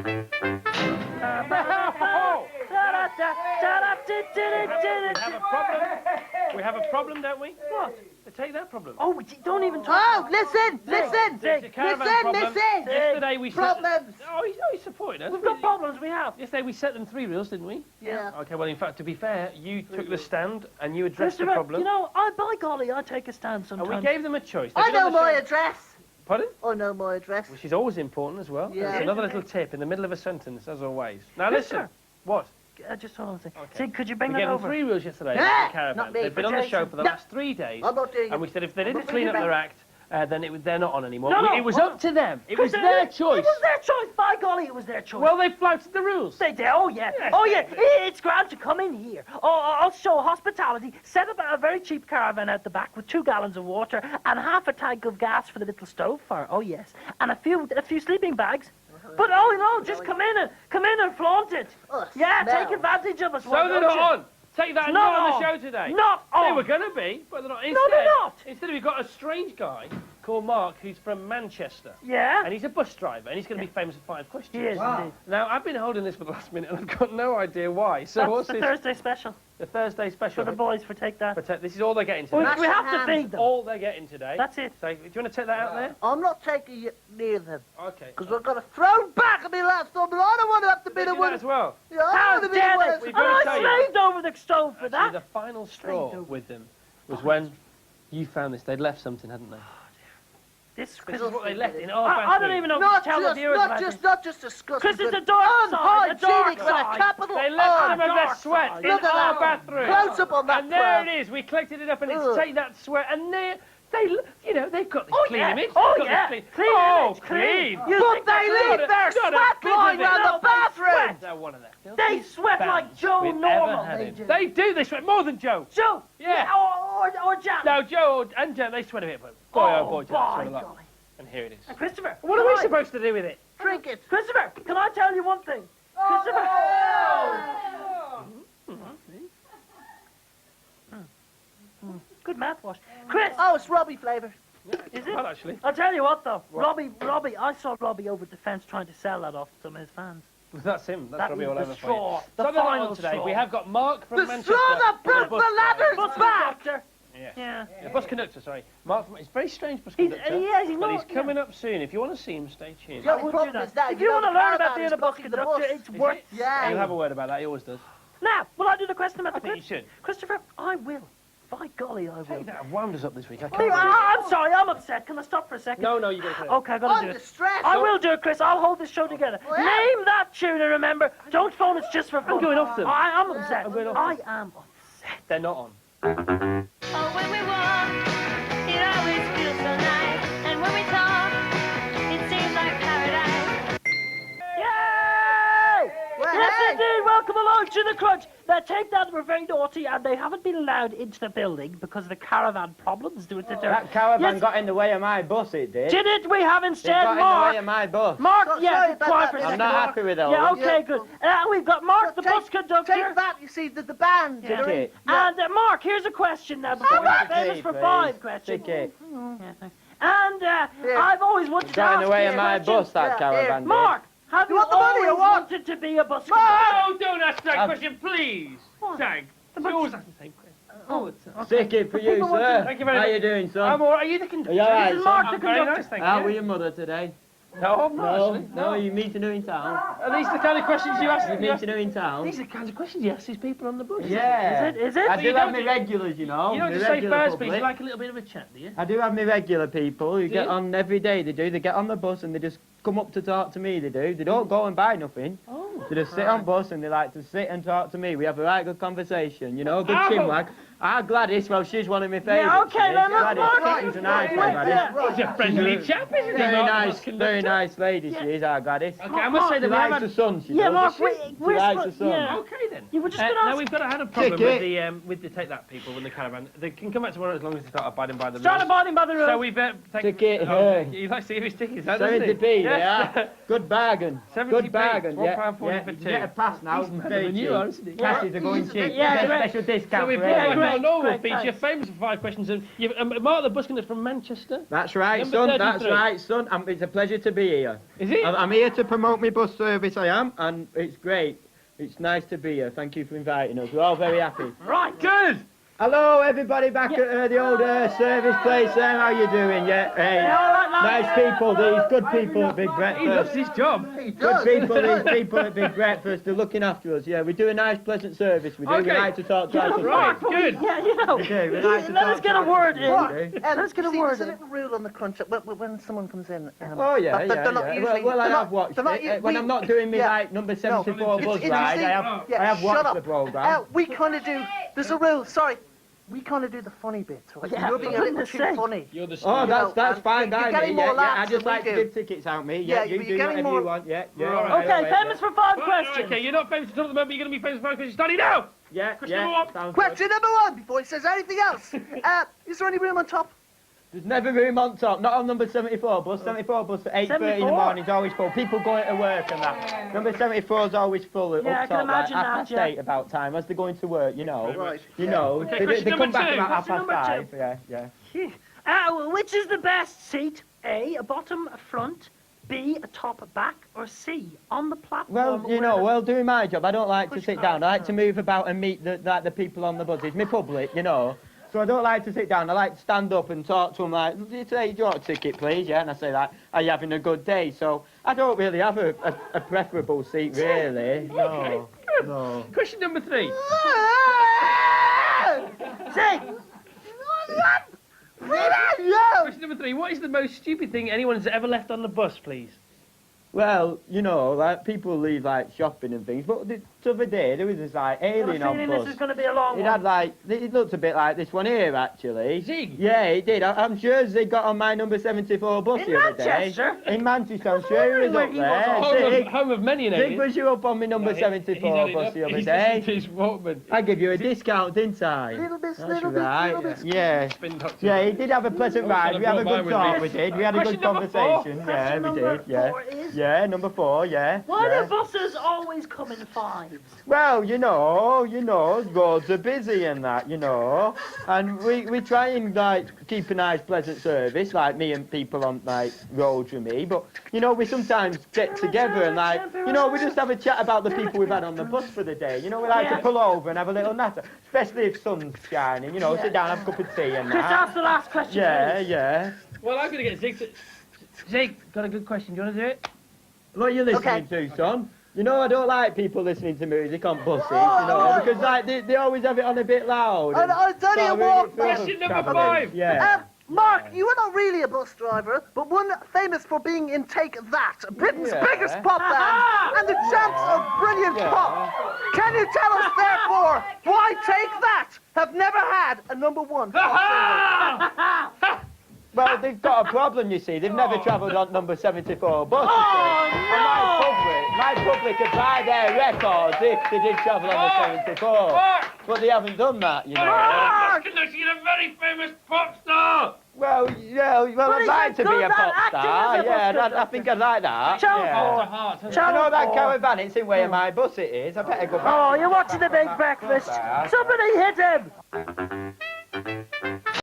We have a problem, don't we? What? Take that problem. Oh, don't even talk. Oh, listen! Yesterday we problems. He's supporting us. We've got problems, we have. Yesterday we set them 3 reels, didn't we? Yeah. Okay, well, in fact, to be fair, you took the stand and you addressed the problem. You know, by golly, I take a stand sometimes. And we gave them a choice. I know my address. Pardon? I know my address. Which is always important as well. Yeah. It's another little tip in the middle of a sentence, as always. Now listen. What? Just hold on a second. Okay. Zig, could you bring we that gave over? them 3 reels yesterday in Yeah, the caravan. not me, They've been on the show for the last 3 days. I'm not doing it. And we said if they didn't not clean up bringing their it act, then they're not on anymore. No, It was up to them. It was their choice. It was their choice. By golly, it was their choice. Well, they flouted the rules. They did. Oh, yeah. Yes, Oh, yeah. It's grand to come in here. I'll show hospitality. Set up a very cheap caravan out the back with 2 gallons of water and half a tank of gas for the little stove fire. Oh, yes. And a few sleeping bags. But, just come in and flaunt it. Yeah, take advantage of us. So they're not on. Take that, not on the show today. Not on. They were going to be, but they're not. No, they're not. Instead, we've got a strange guy called Mark, who's from Manchester. Yeah? And he's a bus driver, and he's going to be famous for 5 questions. He is, indeed. Now, I've been holding this for the last minute, and I've got no idea why. So That's the Thursday special. The Thursday special. For the boys, for Take That. This is all they're getting today. We have to feed them. All they're getting today. That's it. So, do you want to take that out there? I'm not taking you near them. Okay. Because I've got a thrown back of me last time, but I don't want to have to be the one as well. Yeah, I How want to be the dare one they? that's- And I slaved over the stove for that. The final straw with them was when you found this. They'd left something, hadn't they? This is what they left in our bathroom. I don't even know what to tell the viewers about this. Not just disgusting. Chris, it's a dark side, a dark side. Capital They left some of their sweat in Look at our that. bathroom. Close up on that. And there it is. We collected it up, and it's take that sweat, and they've got this clean image. Oh, They've got yeah. this Clean image, clean. But they leave their sweat lying around the bathroom. They're one of them. They sweat like Joe Normal. They do. They sweat more than Joe. Joe. Yeah. Or Jack. No, Joe and Joe, they sweat a bit, but boy, oh boy, Joe, they sweat a lot. golly. And here it is. And Christopher. What are we supposed to do with it? Drink it. Christopher, can I tell you one thing? Christopher. Good mouthwash. Chris. Oh, it's Robbie flavour. Yeah, Is it? Well, actually. I'll tell you what, though. What? Robbie, I saw Robbie over at the fence trying to sell that off to some of his fans. That's him. That's That Robbie was all the over straw. for you. The So they're not final on today. straw. We have got Mark from The Manchester. straw that broke bus the ladder's Bus back. conductor. Yes. Yeah. The bus conductor, sorry. Mark from, it's a very strange bus He's conductor. he's but not. he's coming up soon. If you want to see him, stay tuned. The only would do problem that. is that If you want to know the learn about caravan being is a bus blocking the conductor, bus. it's Is worth. it? Yeah. He'll have a word about that. He always does. Now, will I do the question about the I think you clip? should. Christopher, I will. By golly, I will. Hey, that wound us up this week. I Oh, can't believe it. I'm sorry, I'm upset. Can I stop for a second? No, you got to. Okay, I gotta I'm do it. distressed. I will do it, Chris. I'll hold this show together. Well, yeah. Name that tune and remember, don't phone it's just for fun. I'm going off them. I am upset. I'm going off I them. am upset. They're not on. Oh, when we walk, it always feels so nice. And when we talk, it seems like paradise. Yay! Well, Yes, hey. indeed. Welcome along to the Crunch. Now, Take That were very naughty, and they haven't been allowed into the building because of the caravan problems. That caravan got in the way of my bus, it did. Did it? We have It instead got in the Mark. way of my bus. Mark, So- yeah, sorry be about quiet that, for a Mr. I'm second. not Mark. happy with all Yeah, this. okay, good. We've got Mark, the bus Take conductor. that, you see, the band. Take you know? it. And Mark, here's a question now. Before we're famous for please. 5 questions. Take it. And I've always wanted to Got in ask the way you of a my question. bus, that Yeah, caravan did. Mark, have you want the money or always what? wanted to be a bus conductor? Oh, don't ask that I've- question, please. Tag. You always ask the same question. Oh, it's... Take it for you, sir. Thank you very How much. you doing, son? I'm all right. Are you the conductor? Are you all right, This is son? Mark, the I'm very conductor. nice, thank How you. were your mother today? No, I'm not actually. No, you meeting her in town? Are these the kind of questions you ask? You meeting her in town? These are the kinds of questions you ask these people on the bus. Yeah. Is it? I But do you have don't my do- regulars, you know. You don't my just say regular first, please. public. You like a little bit of a chat, do you? I do have my regular people who get you? on every day, they do. They get on the bus and they just come up to talk to me, they do. They don't go and buy nothing. Oh. They just sit on bus and they like to sit and talk to me. We have a right good conversation, you know, good Oh. chinwag. Our Gladys, well, she's one of my favourites. Yeah, okay, she is. then let's Gladys, Mark. she's a nice one, Right, Gladys. yeah. He's a friendly chap, isn't he? Very Mark, the nice, bus conductor? very nice lady she is, our Gladys. Okay, I must say She that we likes her haven't... son, she Yeah, does. Mark, She we're likes spo- her son. yeah. Okay, then. You were just gonna now ask- we've got to have a problem Ticket. with the Take That people in the caravan. They can come back tomorrow as long as they start abiding by the Start rules. abiding by the rules. So we've Ticket, Oh, hey. he likes to give his tickets, doesn't he? 70p, they Yes. are. Good bargain. 70p, Good bargain, yeah. £1.40 yeah. for You two. get a pass now. He's better very than you cheap. are, isn't he? Passes are going cheap. Yeah, You get great. a special discount So we've for got- everyone. our normal great, feature, thanks. famous for 5 questions. And Mark the busking is from Manchester. That's right, Number son. 33. That's right, son. It's a pleasure to be here. Is it? I'm here to promote my bus service, I am, and it's great. It's nice to be here. Thank you for inviting us. We're all very happy. Right, good. Hello, everybody back at the old service place there. How you doing? Yeah, hey. Nice people, these good people at Big He loves Breakfast. his job. Good people, these people at Big Breakfast. They're looking after us. Yeah, we do a nice, pleasant service. We do. Okay. We like to talk to our Right, customers. good. Yeah, you know. We do. We like to Let talk us get to a our word in. customers, we do. Let's get a See, word there's a in. little rule on the crunch when someone comes in. Oh yeah, but yeah, they're not yeah. usually- Well, I they're have not- watched they're not it. u- When we- I'm not doing me yeah. like number 74 bus It's- ride, see, I have shut watched up. the programme. We kind of do. There's a rule. Sorry. We kind of do the funny bits. Right? Yeah, You're being a for little goodness too sake. funny. You're the Oh, You know, that's and fine you're by getting me. more Yeah, yeah. I laughs just than we like to do. give tickets out me. Yeah, Yeah, you but do you're getting whatever more- you want. Yeah, yeah. Right. all right, Okay, all right, famous for 5 Right, questions. okay, you're not famous at all at the moment, but you're going to be famous for 5 questions. Study now! Yeah, Question yeah. number 1. Sounds good. Question number 1 before he says anything else. Is there any room on top? There's never room on top, not on number 74 bus. 74 bus at 8:30 in the 74? morning is always full. People going to work and that. Number 74 is always full Yeah, I up can top, like imagine half that, past yeah. 8 about time as they're going to work, you know. Right. You know, Okay, they question come number back 2. about half Question past number 5. Yeah, yeah. Which is the best seat? A bottom, a front, B, a top, a back, or C, on the platform? Well, you where know, the- well, doing my job, I don't like to Push sit cars down. I like to come. move about and meet the people on the bus. It's my public, you know. So I don't like to sit down. I like to stand up and talk to them like, do you say, do you want a ticket, please? Yeah, and I say like, are you having a good day? So I don't really have a preferable seat, really. No, good. no. Question number 3. Zig! Question number 3. What is the most stupid thing anyone's ever left on the bus, please? Well, you know, like people leave like shopping and things. But the other day there was this like I have a alien on feeling bus. this is going to be a long It one. had like, it looked a bit like this one here actually. Zig? Yeah, it did. I'm sure Zig got on my number 74 bus In the other Manchester? day. In Manchester, I'm sure he was where up he was there. on. Zig, Home of many an Zig, alien. was you up on my number Right, 74 he's bus the other he's day? listening to his Walkman. I give you a discount, didn't I? Little bit, That's little bit, right. little bit. Yeah. Spin doctor. Yeah, he did have a pleasant Oh, ride. I We had a brought good mine talk, with we me. did. We had a Question good number 4. conversation. Yeah, Question we number did. Yeah. 4 is- Yeah, number 4, yeah. Why yeah. do buses always come in 5s? Well, you know, roads are busy and that, you know. And we try and, like, keep a nice, pleasant service, like me and people on, like, roads with me. But, you know, we sometimes get together and, like, you know, we just have a chat about the people we've had on the bus for the day. You know, we like to pull over and have a little natter, especially if sun's shining, you know, sit down, have a cup of tea and Chris, that. ask the last question, Yeah, please. yeah. Well, I'm going to get Zig to... Zig, got a good question. Do you want to do it? What are you listening to, son? You know, I don't like people listening to music on buses, you know, because, like, they always have it on a bit loud. and I'll tell you start what, really feeling Question number travelling. 5. Yeah. Mark, you are not really a bus driver, but one famous for being in Take That, Britain's Yeah. biggest pop band, and the champs of brilliant Yeah. pop. Can you tell us, therefore, why Take That have never had a number 1 pop single? Well, they've got a problem, you see. They've never travelled on number 74 bus. you Oh, see. And my public could buy their records if they did travel on the 74. Mark! But they haven't done that, you know. Mark! You're a very famous pop star! Well, yeah, well, But I'd he's like to be done a that pop acting star. as a Yeah, bus I think I'd like that. Channel Yeah. four. Heart to heart. You Channel know that 4. caravan, it's in way of my bus it is. I better go back. Oh, you're watching the Big Breakfast. Somebody hit him!